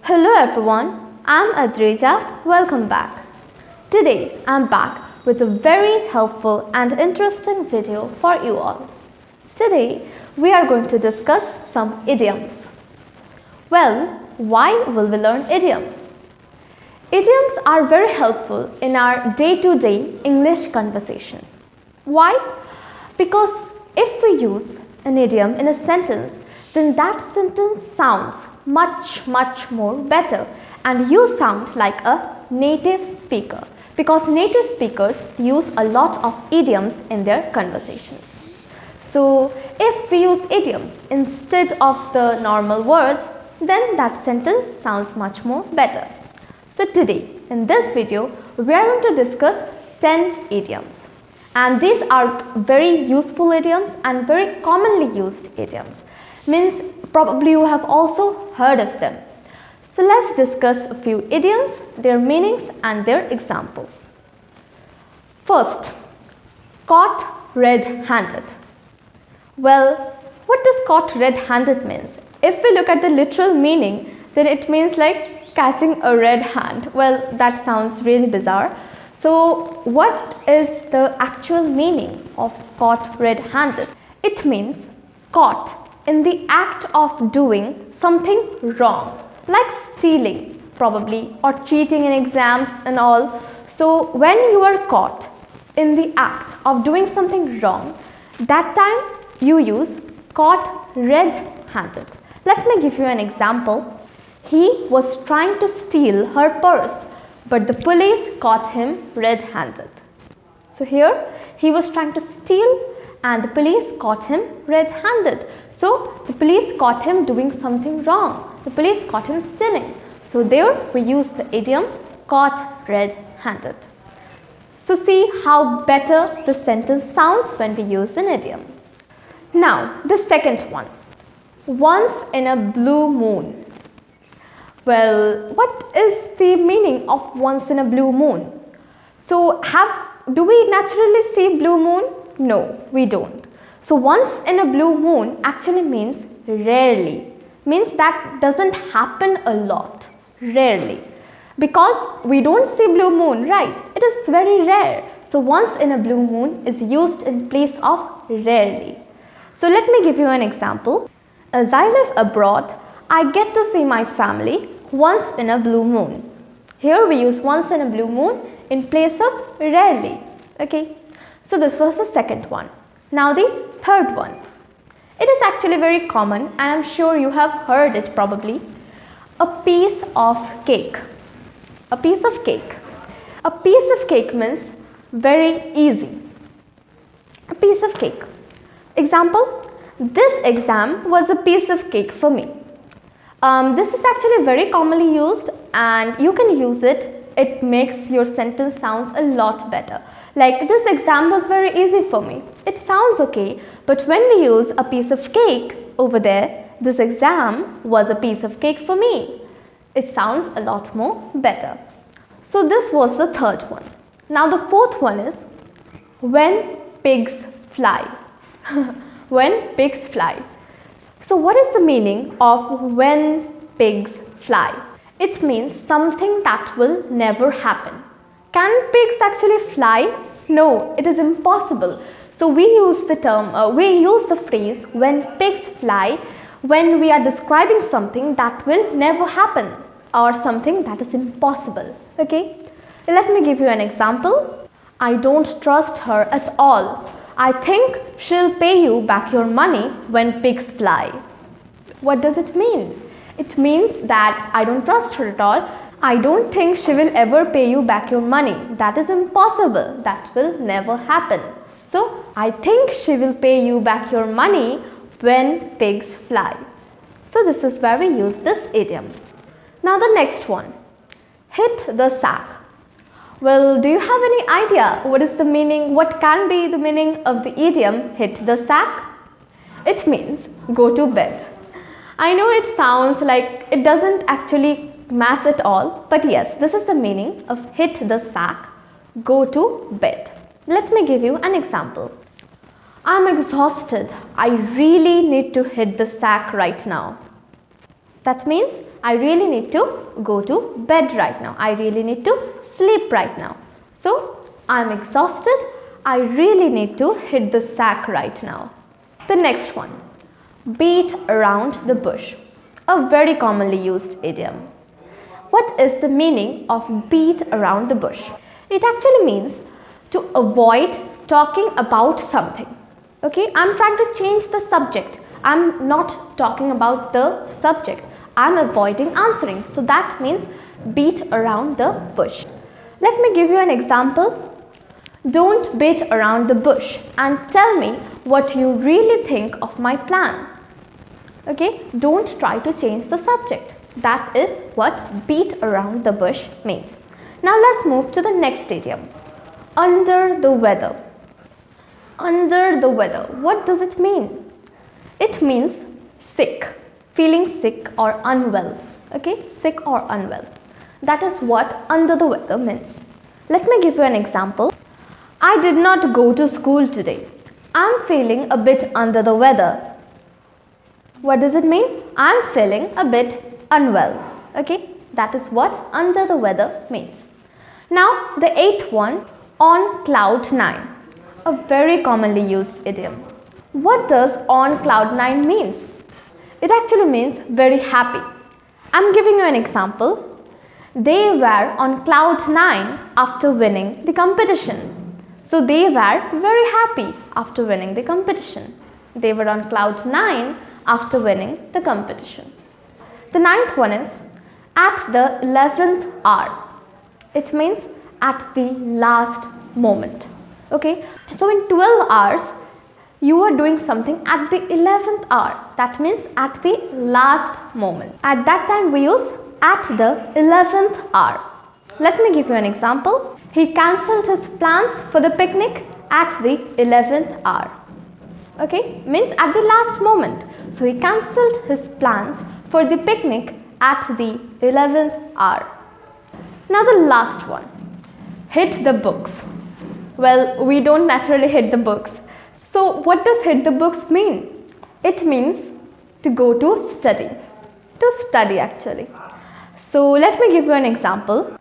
Hello everyone, I'm Adrija. Welcome back. Today I'm back with a very helpful and interesting video for you all. Today we are going to discuss some idioms. Well, why will we learn idioms? Idioms are very helpful in our day-to-day English conversations. Why? Because if we use an idiom in a sentence, then that sentence sounds much more better and you sound like a native speaker because native speakers use a lot of idioms in their conversations. So if we use idioms instead of the normal words, then that sentence sounds much more better. So today in this video we are going to discuss 10 idioms, and these are very useful idioms and very commonly used idioms. Means probably you have also heard of them. So let's discuss a few idioms, their meanings and their examples. First, caught red-handed. Well, what does caught red-handed means? If we look at the literal meaning, then it means like catching a red hand. Well, that sounds really bizarre. So what is the actual meaning of caught red-handed? It means caught in the act of doing something wrong, like stealing probably, or cheating in exams and all. So when you are caught in the act of doing something wrong, that time you use caught red-handed. Let me give you an example. He was trying to steal her purse, but the police caught him red-handed. So here he was trying to steal and the police caught him red-handed. So the police caught him doing something wrong. The police caught him stealing. So there we use the idiom caught red-handed. So see how better the sentence sounds when we use an idiom. Now the second one, once in a blue moon. Well, what is the meaning of once in a blue moon? So do we naturally see blue moon? No, we don't. So once in a blue moon actually means rarely. Means that doesn't happen a lot. Rarely. Because we don't see blue moon, right? It is very rare. So once in a blue moon is used in place of rarely. So let me give you an example. As I live abroad, I get to see my family once in a blue moon. Here we use once in a blue moon in place of rarely. Okay. So this was the second one. Now the third one. It is actually very common and I'm sure you have heard it probably. A piece of cake. A piece of cake. A piece of cake means very easy. A piece of cake. Example, this exam was a piece of cake for me. This is actually very commonly used and you can use it. It makes your sentence sounds a lot better. Like this exam was very easy for me. It sounds okay, but when we use a piece of cake over there, this exam was a piece of cake for me. It sounds a lot more better. So this was the third one. Now the fourth one is when pigs fly. When pigs fly. So what is the meaning of when pigs fly? It means something that will never happen. Can pigs actually fly? No, it is impossible. So we use the phrase when pigs fly when we are describing something that will never happen or something that is impossible. Okay? Let me give you an example. I don't trust her at all. I think she'll pay you back your money when pigs fly. What does it mean? It means that I don't trust her at all. I don't think she will ever pay you back your money. That is impossible. That will never happen. So, I think she will pay you back your money when pigs fly. So, this is where we use this idiom. Now, the next one. Hit the sack. Well, do you have any idea what is the meaning, what can be the meaning of the idiom hit the sack? It means go to bed. I know it sounds like it doesn't actually match at all, but yes, this is the meaning of hit the sack, go to bed. Let me give you an example. I'm exhausted. I really need to hit the sack right now. That means I really need to go to bed right now. I really need to sleep right now. So I'm exhausted. I really need to hit the sack right now. The next one, beat around the bush. A very commonly used idiom. What is the meaning of beat around the bush? It actually means to avoid talking about something. Okay, I'm trying to change the subject. I'm not talking about the subject. I'm avoiding answering. So that means beat around the bush. Let me give you an example. Don't beat around the bush and tell me what you really think of my plan. Okay, don't try to change the subject. That is what beat around the bush means. Now let's move to the next idiom. Under the weather. Under the weather. What does it mean? It means sick, feeling sick or unwell. Okay, sick or unwell. That is what under the weather means. Let me give you an example. I did not go to school today. I'm feeling a bit under the weather. What does it mean? I'm feeling a bit unwell. Okay, that is what under the weather means. Now the eighth one, on cloud nine. A very commonly used idiom. What does on cloud nine means? It actually means very happy. I'm giving you an example. They were on cloud nine after winning the competition. So they were very happy after winning the competition. They were on cloud nine after winning the competition. The ninth one is at the 11th hour. It means at the last moment. Okay, so in 12 hours you are doing something at the 11th hour. That means at the last moment. At that time we use at the 11th hour. Let me give you an example. He cancelled his plans for the picnic at the 11th hour. Okay, means at the last moment. So he cancelled his plans for the picnic at the 11th hour. Now the last one, hit the books. Well, we don't naturally hit the books. So what does hit the books mean? It means to go to study. To study actually. So let me give you an example.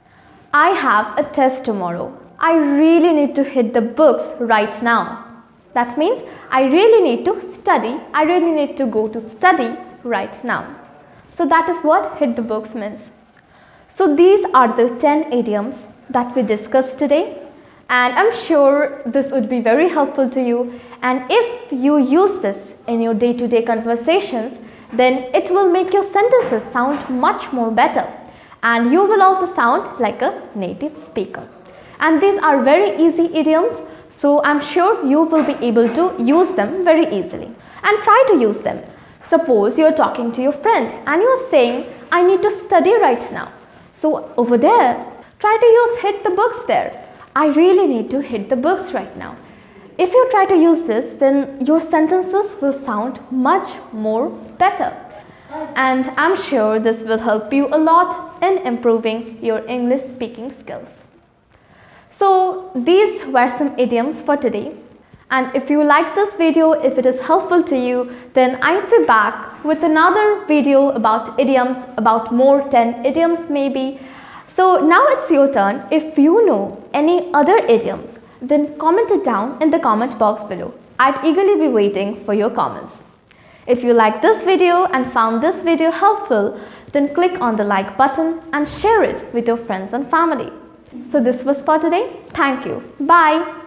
I have a test tomorrow. I really need to hit the books right now. That means I really need to study. I really need to go to study right now. So that is what hit the books means. So these are the 10 idioms that we discussed today. And I'm sure this would be very helpful to you. And if you use this in your day-to-day conversations, then it will make your sentences sound much more better. And you will also sound like a native speaker. And these are very easy idioms, so I'm sure you will be able to use them very easily. And try to use them. Suppose you're talking to your friend and you're saying, I need to study right now. So over there, try to use hit the books there. I really need to hit the books right now. If you try to use this, then your sentences will sound much more better. And I'm sure this will help you a lot in improving your English speaking skills. So these were some idioms for today. And if you like this video, if it is helpful to you, then I'll be back with another video about idioms, about more 10 idioms maybe. So now it's your turn. If you know any other idioms, then comment it down in the comment box below. I'd eagerly be waiting for your comments. If you like this video and found this video helpful, then click on the like button and share it with your friends and family. So this was for today. Thank you. Bye.